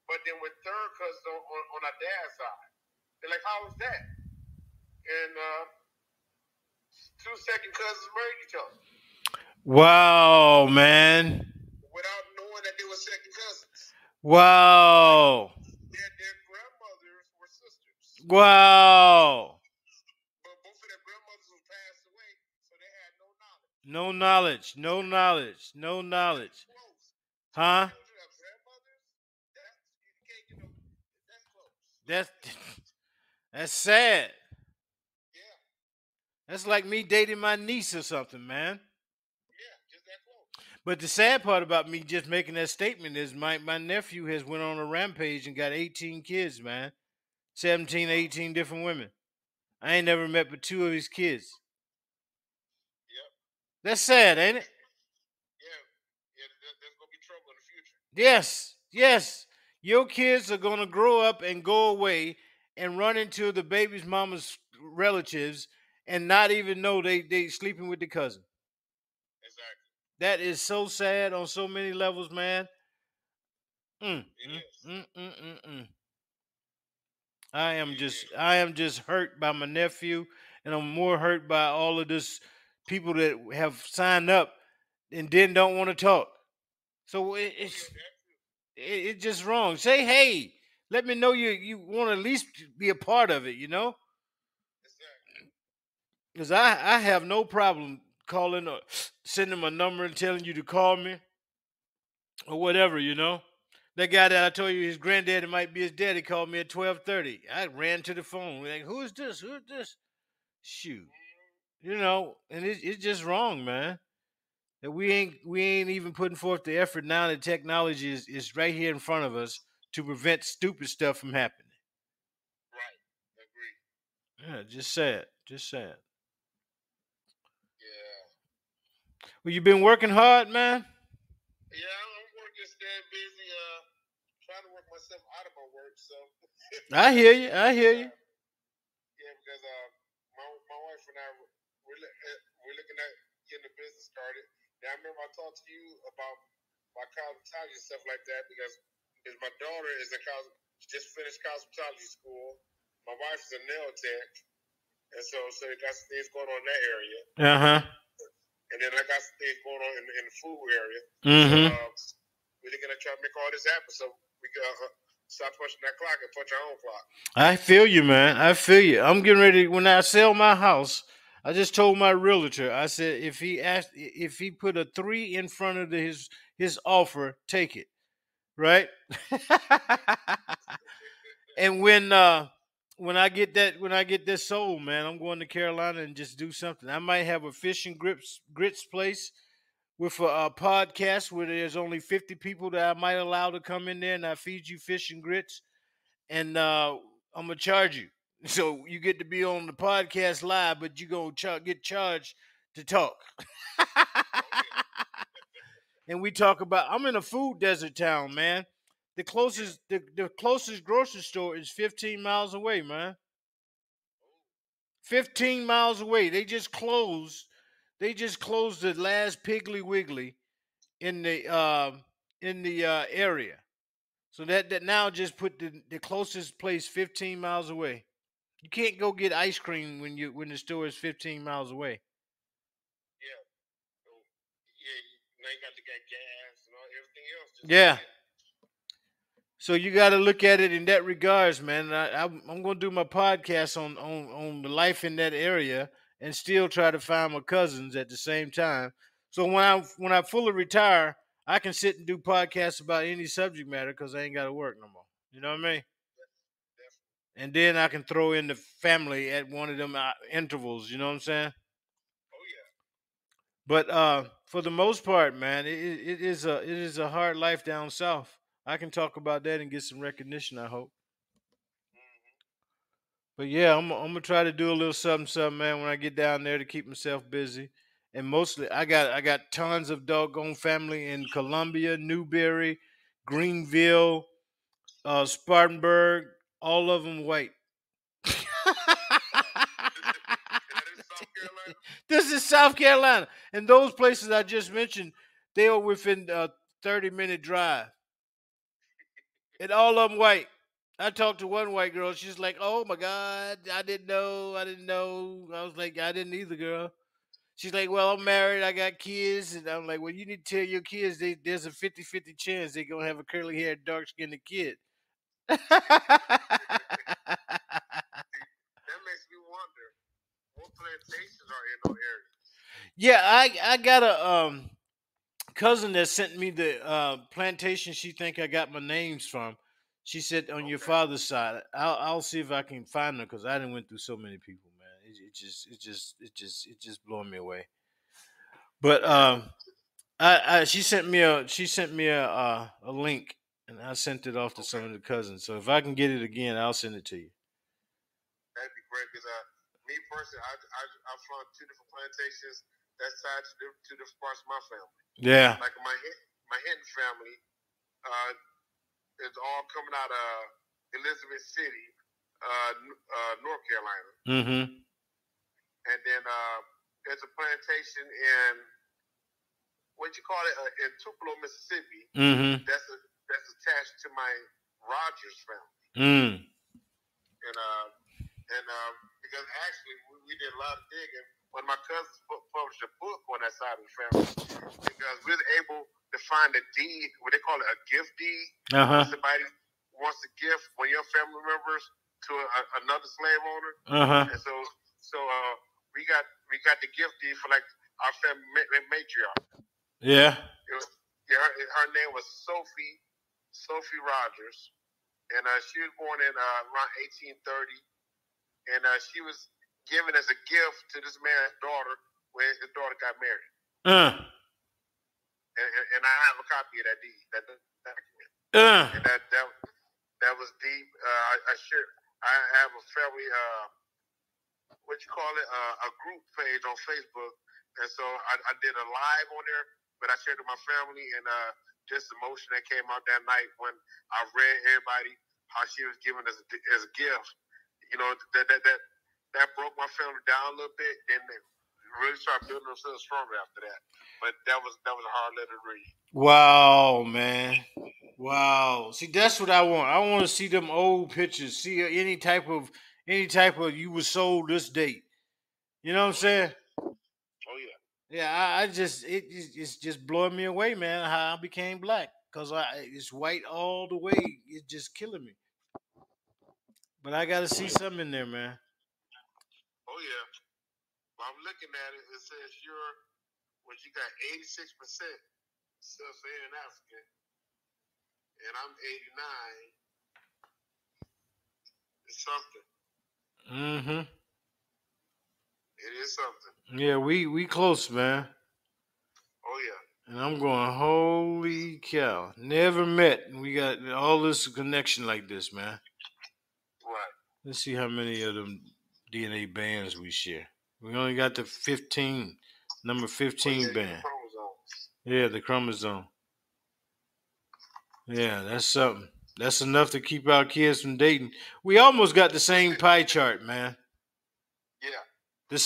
but then with third cousins on our dad's side. They're like, how is that? And two second cousins married each other. Wow, man. Without knowing that they were second cousins. Wow. Their grandmothers were sisters. Wow. But both of their grandmothers were passed away, so they had no knowledge. No knowledge. No knowledge. No knowledge. Huh? That's sad. Yeah. That's like me dating my niece or something, man. Yeah, just that close. But the sad part about me just making that statement is my nephew has went on a rampage and got 18 kids, man. 17, 18 different women. I ain't never met but two of his kids. Yep. That's sad, ain't it? Yeah, there's going to be trouble in the future. Yes. Your kids are going to grow up and go away and run into the baby's mama's relatives and not even know they sleeping with the cousin. Exactly. That is so sad on so many levels, man. It is. I am just hurt by my nephew, and I'm more hurt by all of this people that have signed up and then don't want to talk. So it's just wrong. Say, hey, let me know you want to at least be a part of it, Exactly. Because I have no problem calling or sending them a number and telling you to call me or whatever, That guy that I told you his granddaddy might be his daddy called me at 12:30. I ran to the phone like, who is this? Who is this? Shoot, and it's just wrong, man. That we ain't even putting forth the effort now that technology is right here in front of us to prevent stupid stuff from happening. Right, agree. Yeah, just sad. Yeah. Well, you been working hard, man. Yeah, I'm working, staying busy, trying to work myself out of my work. So. I hear you. Yeah, because my wife and I we're looking at getting a business started. Now, I remember I talked to you about my cosmetology and stuff like that because my daughter is she just finished cosmetology school. My wife is a nail tech, and so they got some things going on in that area. And then I got some things going on in the food area. Mm-hmm. So we're looking at trying to make all this happen. So stop pushing that clock and put your own clock. I feel you, man. I feel you. I'm getting ready. When I sell my house, I just told my realtor. I said if he put a 3 in front of his offer, take it. Right. And when I get that sold, man, I'm going to Carolina and just do something. I might have a fish and grits place with a podcast where there's only 50 people that I might allow to come in there, and I feed you fish and grits, and I'm gonna charge you. So you get to be on the podcast live, but you gonna get charged to talk. And we talk about. I'm in a food desert town, man. The closest grocery store is 15 miles away, man. 15 miles away. They just closed. They just closed the last Piggly Wiggly in the area. So that now just put the closest place 15 miles away. You can't go get ice cream when the store is 15 miles away. Yeah. Now you got to get gas and all everything else. Yeah. So you got to look at it in that regards, man. I'm going to do my podcast on the life in that area and still try to find my cousins at the same time. So when I fully retire, I can sit and do podcasts about any subject matter because I ain't got to work no more. You know what I mean? And then I can throw in the family at one of them intervals. You know what I'm saying? Oh yeah. But for the most part, man, it is a hard life down south. I can talk about that and get some recognition, I hope. But yeah, I'm gonna try to do a little something, man, when I get down there to keep myself busy. And mostly, I got tons of doggone family in Columbia, Newberry, Greenville, Spartanburg, all of them white. This is South Carolina, and those places I just mentioned, they are within a 30-minute drive, and all of them white. I talked to one white girl. She's like, "Oh my God, I didn't know. I was like, "I didn't either, girl." She's like, "Well, I'm married. I got kids." And I'm like, "Well, you need to tell your kids there's a 50-50 chance they're going to have a curly-haired, dark-skinned kid." That makes me wonder what plantations are in those areas. Yeah, I got a cousin that sent me the plantation she think I got my names from. She said on your father's side. I'll see if I can find her because I didn't went through so many people, man. It just blowing me away. But she sent me a link, and I sent it off to some of the cousins. So if I can get it again, I'll send it to you. That'd be great because me personally, I'm from 2 different plantations that's tied to 2 different parts of my family. Yeah. Like my Hinton family, is all coming out of Elizabeth City, North Carolina. Mm-hmm. And then there's a plantation in what you call it in Tupelo, Mississippi. Mm-hmm. That's attached to my Rogers family. Mm. And because actually we did a lot of digging when my cousins published a book on that side of the family because we were able to find a deed, what they call it a gift deed. Uh-huh. When somebody wants to gift one of your family members to another slave owner. Uh-huh. And so we got the gift deed for like our family matriarch. Yeah. Her name was Sophie Rogers, and she was born in around 1830, and she was given as a gift to this man's daughter when his daughter got married. And I have a copy of that deed, that document. And that was deep. I have a family, what you call it, a group page on Facebook, and so I did a live on there, but I shared it with my family and just the emotion that came out that night when I read everybody how she was given as a gift. You know, that broke my family down a little bit, and they really started building themselves stronger after that. But that was a hard letter to read. Wow, man. Wow. See, that's what I want. I want to see them old pictures. See any type of you were sold this date. You know what I'm saying? Oh yeah. Yeah, it's just blowing me away, man. How I became black. because it's white all the way. It's just killing me. But I gotta see something in there, man. Oh yeah. Well, I'm looking at it. It says you got 86% sub-Saharan African, and I'm 89. It's something. Mm-hmm. It is something. Yeah, we close, man. Oh yeah. And I'm going, holy cow. Never met. We got all this connection like this, man. Right. Let's see how many of them DNA bands we share. We only got the 15, number 15 band. Yeah, the chromosome. Yeah, that's something. That's enough to keep our kids from dating. We almost got the same pie chart, man. Yeah. The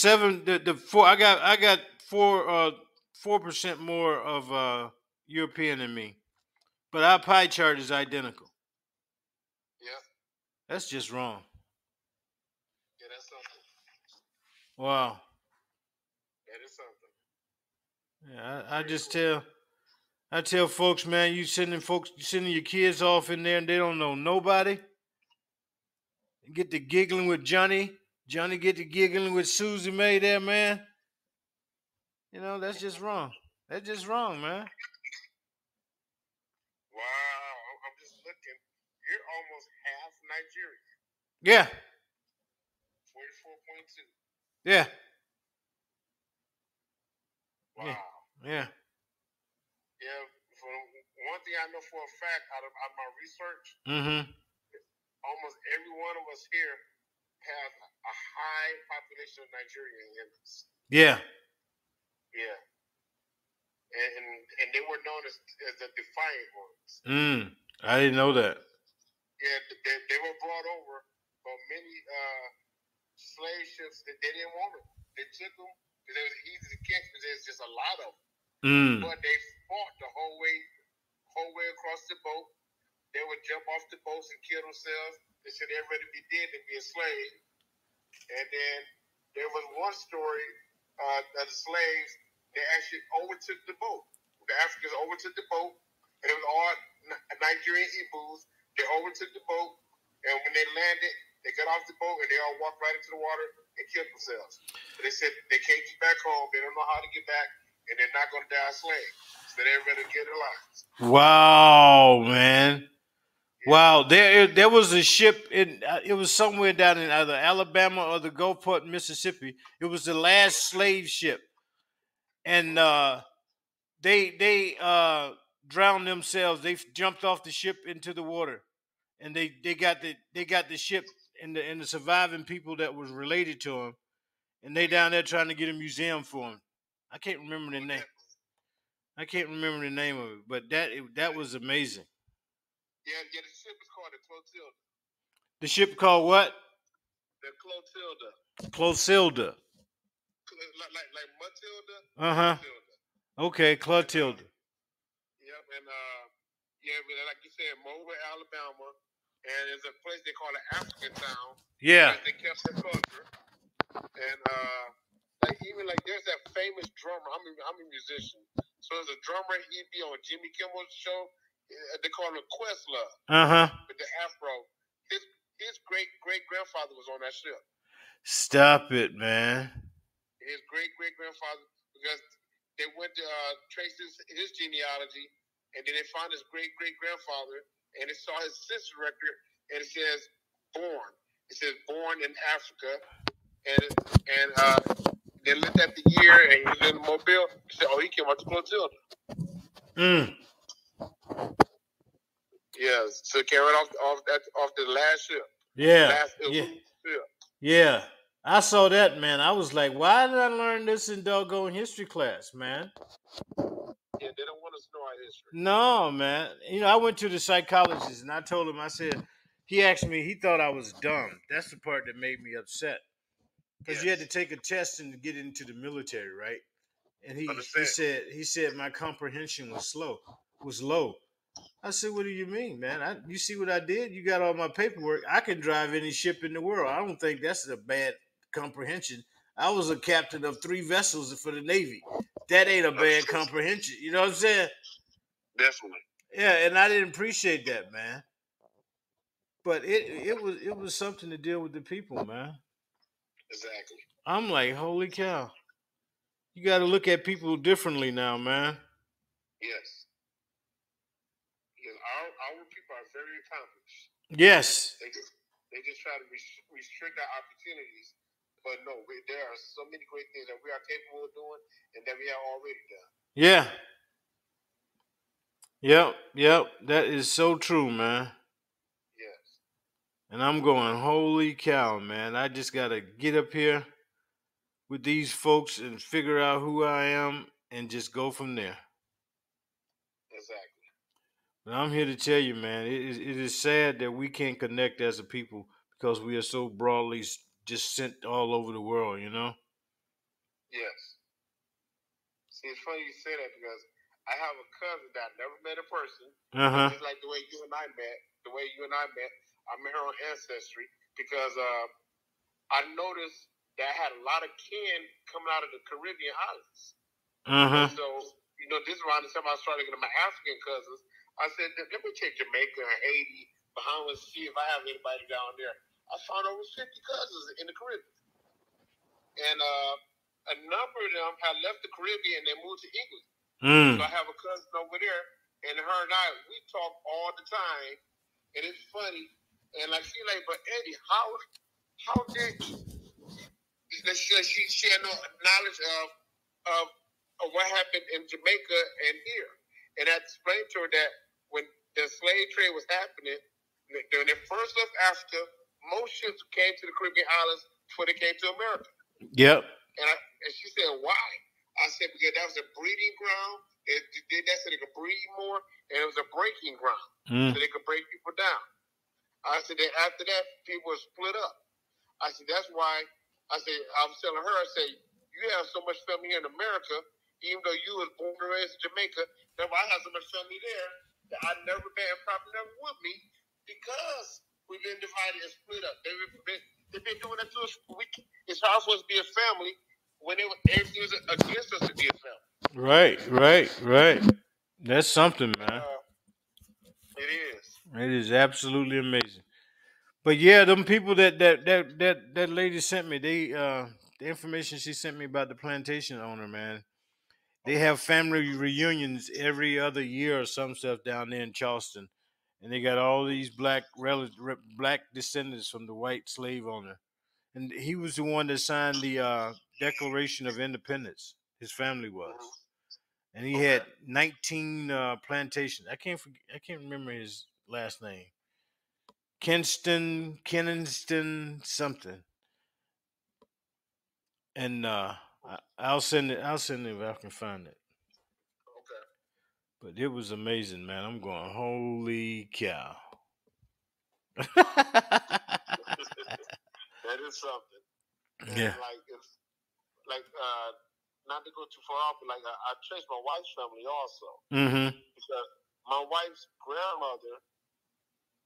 4. I got 4% more of European than me, but our pie chart is identical. Yeah. That's just wrong. Yeah, that's something. Wow. That is something. Yeah, I tell folks, man, you sending your kids off in there and they don't know nobody. Get to giggling with Johnny. Johnny get to giggling with Susie Mae there, man. You know, that's just wrong. That's just wrong, man. Wow, I'm just looking. You're almost half Nigerian. Yeah. 44.2. Yeah. Wow. Yeah. Yeah. For one thing I know for a fact out of my research, almost every one of us here have a high population of Nigerian in us. Yeah. Yeah. And they were known as the defiant ones. I didn't know that. Yeah, they were brought over, but many slave ships they didn't want them. They took them because it was easy to catch because there's just a lot of them. But they fought the whole way across the boat. They would jump off the boats and kill themselves. They said they'd rather be dead than be a slave. And then there was one story of the slaves. They actually overtook the boat. The Africans overtook the boat, and it was all Nigerian Igbos. They overtook the boat, and when they landed, they got off the boat, and they all walked right into the water and killed themselves. So they said they can't get back home. They don't know how to get back, and they're not going to die a slave. So they're ready to get their lives. Wow, man. Wow, there was a ship it was somewhere down in either Alabama or the Gulfport, Mississippi. It was the last slave ship, and they drowned themselves. They jumped off the ship into the water, and they got the ship and the surviving people that was related to them, and they down there trying to get a museum for them. I can't remember the name. I can't remember the name of it, but that was amazing. Yeah, the ship is called the Clotilda. The ship called what? The Clotilda. Clotilda. Like Matilda. Clotilda. Okay, Clotilda. Yep, and like you said, Mobile, Alabama, and there's a place they call it African Town. Yeah. They kept their culture, and like there's that famous drummer. I'm a musician, so there's a drummer. He'd be on Jimmy Kimmel's show. They call him Questlove. With the afro. His great grandfather was on that ship. Stop it, man. His great grandfather, because they went to trace his genealogy, and then they found his great grandfather, and they saw his census record, and it says born. It says born in Africa, and they looked at the year, and he was in Mobile. He said, "Oh, he came out to Clotilda." Yeah, so came right off the last ship. Yeah, yeah. I saw that, man. I was like, why did I learn this in doggone history class, man? Yeah, they don't want us to know our history. No, man. You know, I went to the psychologist and I told him, I said, he asked me, he thought I was dumb. That's the part that made me upset. Because you had to take a test and get into the military, right? And he said my comprehension was low. I said, what do you mean, man? You see what I did? You got all my paperwork. I can drive any ship in the world. I don't think that's a bad comprehension. I was a captain of 3 vessels for the Navy. That ain't a bad comprehension. You know what I'm saying? Definitely. Yeah, and I didn't appreciate that, man. But it was something to deal with the people, man. Exactly. I'm like, holy cow. You got to look at people differently now, man. Yes. Because our people are very accomplished. Yes. They just try to restrict our opportunities. But no, there are so many great things that we are capable of doing and that we have already done. Yeah. Yep. That is so true, man. Yes. And I'm going, holy cow, man. I just got to get up here with these folks and figure out who I am and just go from there. Exactly. But I'm here to tell you, man, it is sad that we can't connect as a people because we are so broadly just sent all over the world, you know? Yes. See, it's funny you say that because I have a cousin that I never met in person. Uh-huh. Just like the way you and I met, I met her on Ancestry because I noticed that I had a lot of kin coming out of the Caribbean islands. Uh-huh. And so, this is around the time I started getting my African cousins. I said, let me check Jamaica and Haiti, Bahamas, see if I have anybody down there. I found over 50 cousins in the Caribbean. And a number of them had left the Caribbean and they moved to England. So I have a cousin over there, and her and I, we talk all the time, and it's funny. And like she's like, but Eddie, how did she had no knowledge of what happened in Jamaica and here, and I explained to her that when the slave trade was happening, when they first left Africa, most ships came to the Caribbean islands before they came to America. Yep. And she said, why? I said, because that was a breeding ground. They did that so they could breed more, and it was a breaking ground, so they could break people down. I said that after that, people were split up. I said, that's why, I was telling her, I said, you have so much family here in America, even though you was born and raised in Jamaica, I have so much family there that I never met and probably never would meet because we've been divided and split up. They've been doing that to us. It's hard for us to be a family when everything was against us to be a family. Right. That's something, man. It is. It is absolutely amazing. But yeah, them people that lady sent me, the information she sent me about the plantation owner, man. They have family reunions every other year or some stuff down there in Charleston, and they got all these black descendants from the white slave owner, and he was the one that signed the Declaration of Independence. His family was, and he had 19 plantations. I can't remember his last name. Kenston, something. And I'll send it if I can find it. Okay. But it was amazing, man. I'm going, holy cow. That is something. Yeah. And not to go too far off, but I traced my wife's family also. Mm-hmm. Because my wife's grandmother,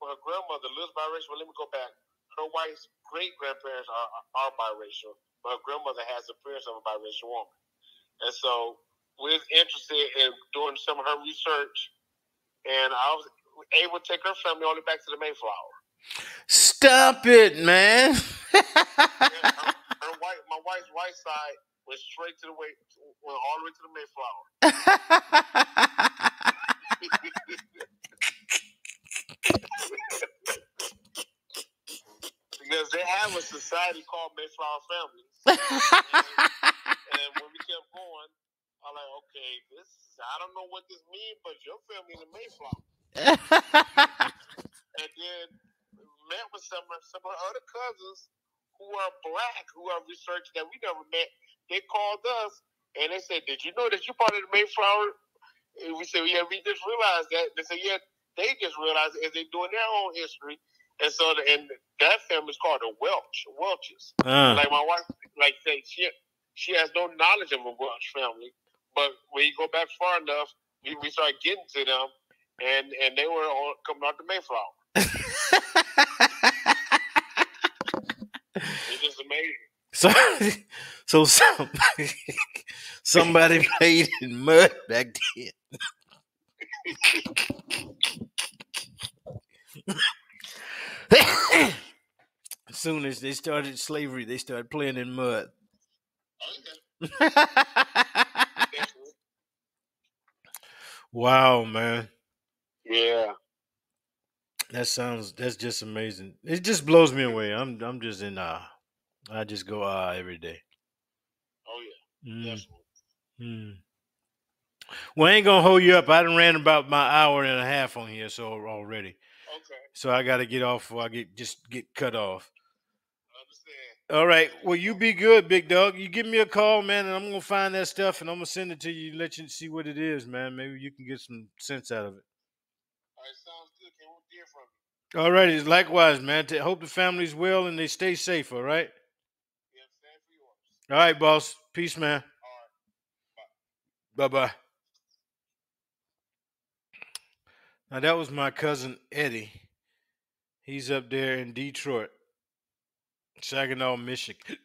her grandmother lives biracial. But let me go back. Her wife's great grandparents are biracial, but her grandmother has the appearance of a biracial woman. And so we was interested in doing some of her research, and I was able to take her family all the way back to the Mayflower. Stop it, man. My wife's right side went straight to went all the way to the Mayflower. Because they have a society called Mayflower Families. and when we kept going, I'm like, okay, I don't know what this means, but your family in the Mayflower. And then met with some of our other cousins who are black, who are researching that we never met. They called us and they said, did you know that you're part of the Mayflower? And we said, yeah, we just realized that. They said, yeah, they just realized it as they're doing their own history. And so, and that family's called the Welches. Like my wife, say she has no knowledge of a Welch family, but when you go back far enough, we started getting to them, and they were all coming out the Mayflower. It's just amazing. So somebody played in mud back then. soon as they started slavery, they started playing in mud. Oh, yeah. Definitely. Wow, man. Yeah. That's just amazing. It just blows me away. I'm just in awe. I just go every day. Oh, yeah. Mm, Definitely. mm. Well, I ain't gonna hold you up. I done ran about my hour and a half on here so already. Okay. So I gotta get off before I get cut off. I understand. All right. Well, you be good, big dog. You give me a call, man, and I'm gonna find that stuff and I'm gonna send it to you, let you see what it is, man. Maybe you can get some sense out of it. All right, sounds good. Can't wait to hear from you. All righty. Likewise, man. Hope the family's well and they stay safe, all right? Yeah, same for yours. All right, boss. Peace, man. All right. Bye-bye. Now that was my cousin Eddie. He's up there in Detroit, Saginaw, Michigan.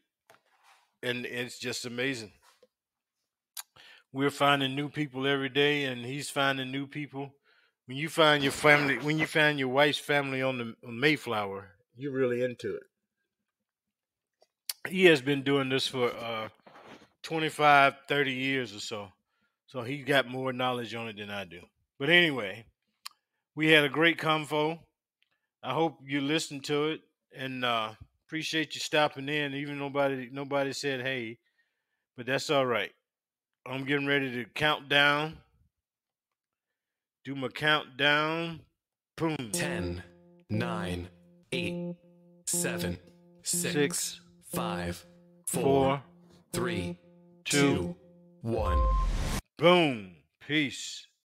And it's just amazing. We're finding new people every day, and he's finding new people. When you find your family, when you find your wife's family on the Mayflower, you're really into it. He has been doing this for 25, 30 years or so. So he got more knowledge on it than I do. But anyway, we had a great convo. I hope you listened to it, and appreciate you stopping in. Even nobody said hey, but that's all right. I'm getting ready to count down. Do my countdown. Boom. 10, 9, 8, 7, 6, 5, 4, 3, 2, 1. Boom. Peace.